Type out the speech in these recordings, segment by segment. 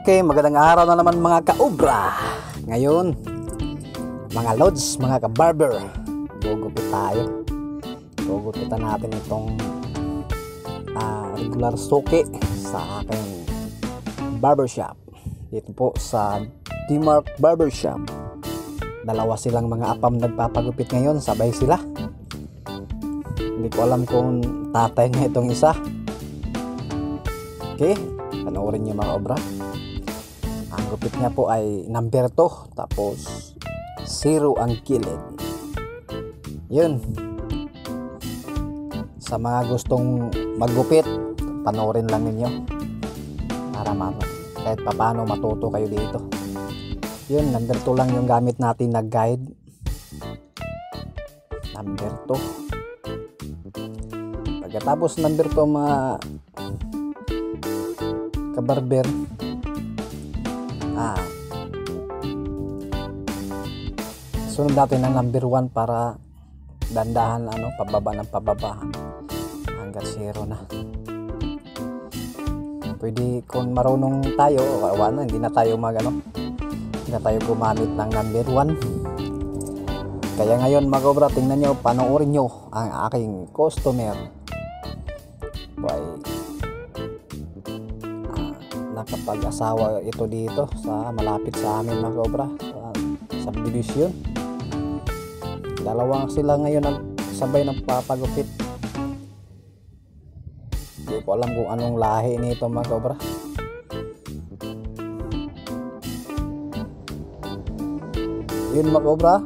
Okay, magandang araw na naman mga ka-obra. Ngayon, mga lods, mga ka-barber, gugupit tayo. Gugupitan natin itong regular suki sa aking barbershop. Dito po sa D-Mark Barbershop. Dalawa silang mga apam nagpapagupit ngayon, sabay sila. Hindi ko alam kung tatay niya itong isa. Okay, panoorin niyo mga obra. Ang gupit niya po ay number 2, tapos 0 ang kilid. Yun. Sa mga gustong maggupit, panoorin lang ninyo para kahit paano matuto kayo dito. Yun, number 2 lang yung gamit natin na guide. Number 2. Pagkatapos number 2 mga kabarber, sunod natin ang number 1 para dandahan pababa ng pababa hanggang 0 na. Pwede kung marunong tayo hindi na tayo hindi na tayo gumamit ng number 1. Kaya ngayon mga obra, tingnan nyo, panoorin nyo ang aking customer nakapag-asawa ito dito sa malapit sa amin mga obra, sa subdivision. Dalawa sila ngayon sabay nagpapagupit. Hindi ko alam kung anong lahi nito mga obra. Yun mga obra,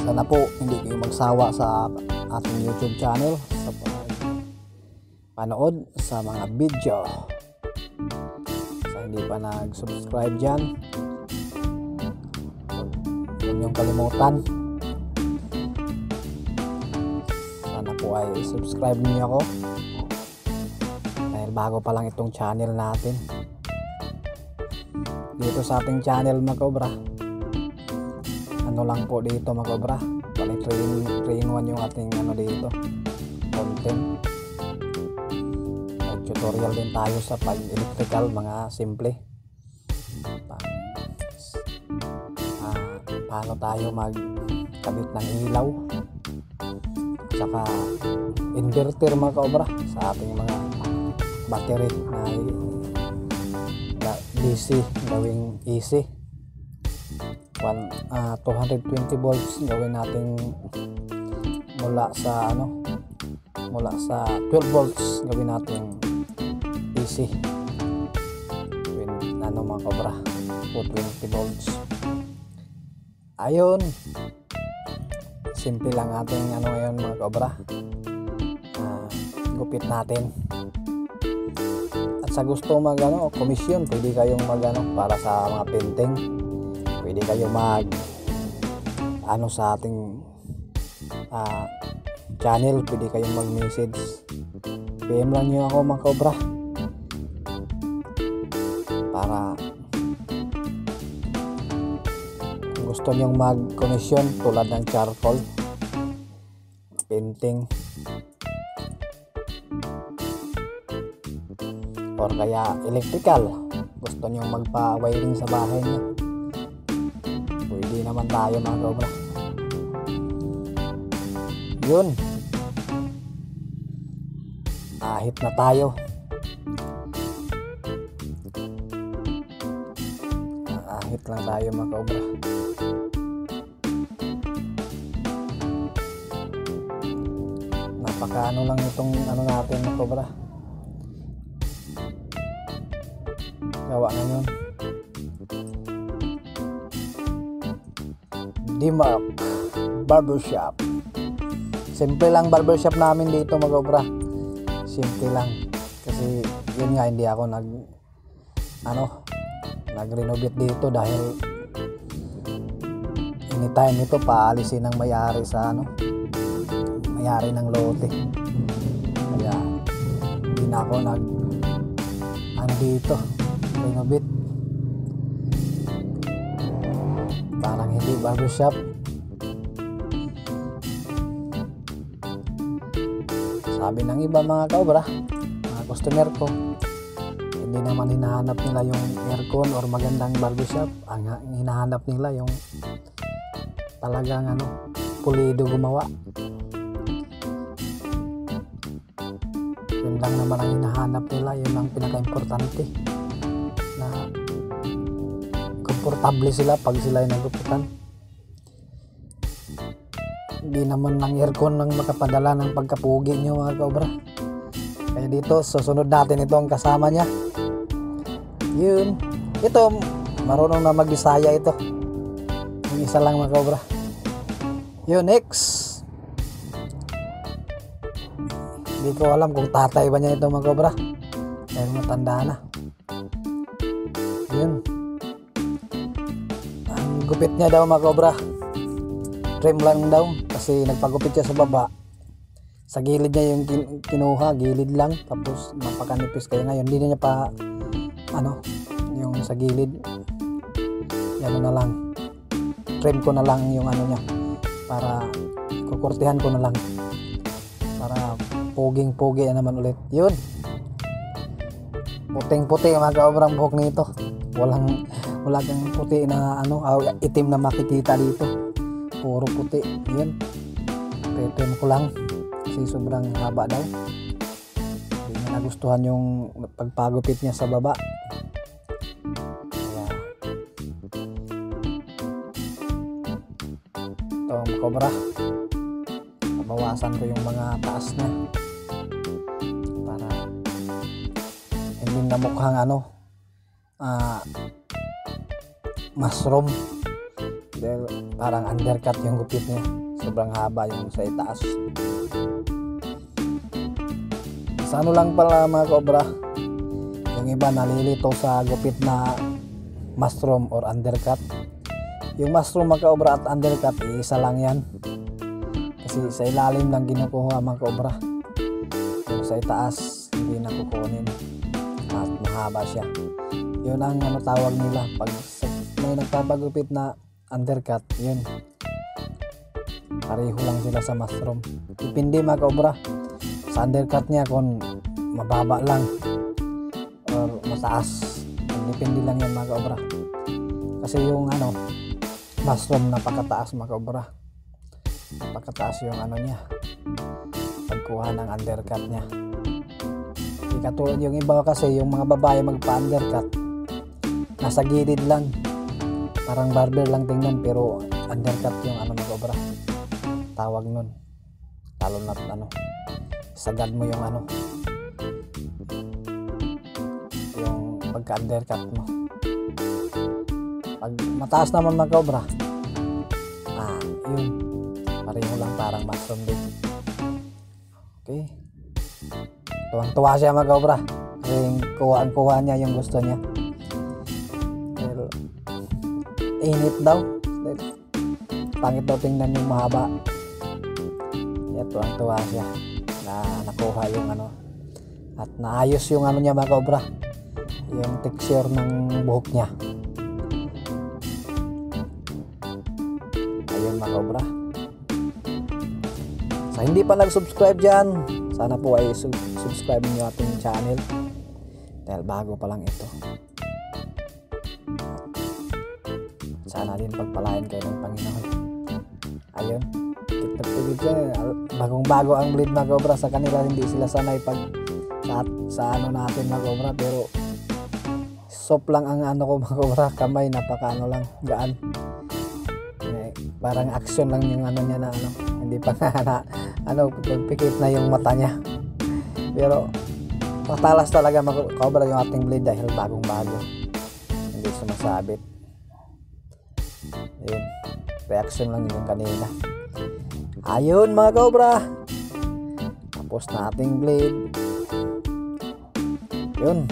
sana po hindi kayo magsawa sa ating YouTube channel sa panood sa mga video. Sa hindi pa nag-subscribe dyan, huwag niyong kalimutan. Sana po ay subscribe niyo ako dahil bago pa lang itong channel natin dito sa ating channel mga obra. Lang po dito mga obra, bali 3-in-1 yung ating dito content. Tutorial din tayo sa pag-electrical, mga simple. Paano tayo magkabit ng ilaw, saka inverter mga kaobra sa ating mga battery na DC gawing AC. 220 volts gawin natin mula sa 12 volts gawin natin AC. Mga cobra, 220 volts. Ayun, simple lang ating ngayon mga cobra. Gupit natin. At sa gusto komisyon, pwede kayong para sa mga painting. Pwede kayo sa ating channel, pwede kayong mag-message. PM lang nyo ako mga cobra para kung gusto nyong mag-commission tulad ng charcoal painting or kaya electrical, gusto nyong magpa-wiring sa bahay nyo, pwede naman tayo mga cobra. Yun, ahit na tayo. Ahit lang tayo mga cobra. Napaka lang itong natin mga cobra. Gawa ngayon. D-Mark Barbershop. Simple lang barbershop namin dito mga cobra. Simple lang. Kasi yun nga, hindi ako nag-renovate dito dahil anytime ito paalisin ng may-ari sa may-ari ng lote. Kaya hindi na ako dito renovate. Parang hindi barbershop. Sabi ng iba mga kaobra, mga customer ko, Hindi naman hinahanap nila yung aircon or magandang barbershop. Ang hinahanap nila yung talagang pulido gumawa. Yun lang naman ang hinahanap nila. Yun ang pinaka-importante, na komportable sila pag sila ay nagupitan. Hindi naman ng aircon ang makapadala ng pagkapugi nyo, mga kaobra. Kaya dito, susunod natin ito ang kasama niya. Yun. Ito, marunong na mag-Bisaya ito. Yung isa lang, mga kaobra. Yun, next. Hindi ko alam kung tatay ba niya ito, mga kaobra. Dahil matanda na. Yun. Ang gupit niya daw, mga kaobra, trim lang daw. Kasi nagpagupit siya sa baba. Sa gilid niya yung kinuha, gilid lang, tapos napakanipis. Kaya ngayon hindi niya pa yung sa gilid, yan na lang, trim ko na lang yung niya, para kukurtihan ko na lang para puging-pugi naman ulit. Yun, puting-puti mga kaobrang buhok nito. Wala kang puti na itim na makikita dito, puro puti. Yun, trim ko lang kasi sobrang haba daw. Hindi niya nagustuhan yung pagpagupit niya sa baba. Kaya ito ang kobra, bawasan ko yung mga taas niya para hindi na mukhang mushroom, dahil parang undercut yung gupit niya, sobrang haba yung sa itaas. Sa lang pala, mga kobra, yung iba nalilito sa gupit na mushroom or undercut. Yung mushroom, mga kaobra, at undercut, isa lang yan. Kasi sa ilalim lang kinukuha, mga kaobra. Yung sa itaas hindi na kukunin at mahaba siya. Yun ang tawag nila pag may nagpapagupit na undercut. Yun, pareho lang sila sa mushroom. Depende, mga kaobra, sa undercut niya kung mababa lang or mataas. Depende lang yan, mga kaobra. Kasi yung mushroom napakataas, mga kaobra. Napakataas yung niya, pagkuha ng undercut niya. Di katulad yung iba kasi, yung mga babae magpa-undercut, nasa gilid lang, parang barber lang tingnan, pero undercut yung mga kaobra, tawag nun. Lalo na sagad mo yung yung pagka-undercut mo. Pag mataas naman, mga kaobra, yun, pareho lang, parang mushroom din. Okay, tuwang-tuwa siya, mga kaobra, kasi kuha niya yung gusto niya. Pero init daw, pangit daw tingnan yung mahaba. Kaya tuwang-tuwa siya na nakuha yung at naayos yung niya, mga kaobra, yung texture ng buhok niya. Ayun, mga kaobra, sa hindi pa nag-subscribe dyan, sana po ay subscribe niyo ating channel, dahil bago pa lang ito. Sana din pagpalain kayo ng Panginoon. Ayun, tigit siya, bagong-bago ang bleed, mga kaobra. Sa kanila hindi sila sanay pag sa natin, mga kaobra, pero soft lang ang ko, mga kaobra. Kamay napaka lang, gaan. Parang action lang yung niya na hindi pa na pagpikit na yung mata niya. Pero matalas talaga, mga kaobra, yung ating blade dahil bagong-bago, hindi sumasabit. Ayun, reaction lang yung kanina. Ayun, mga kaobra, tapos na ating blade. Yun,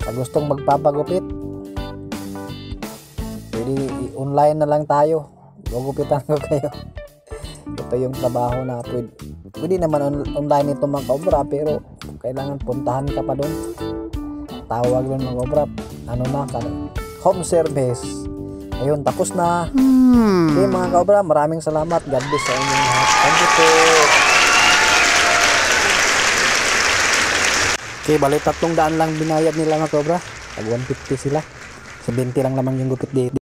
sa gustong magpapagupit, pwede online na lang tayo, gugupitan ko kayo. Ito yung trabaho na pwede naman online ito, mga kaobra, pero kailangan puntahan ka pa doon. Tawag doon, mga kaobra, home service. Ayun, tapos na. Okay, mga kaobra, maraming salamat. God bless sa inyong lahat. Thank you po. Okay, bali 300 lang binayad nila mga cobra. Tag 150 sila. 70 lang naman yung gupit dito.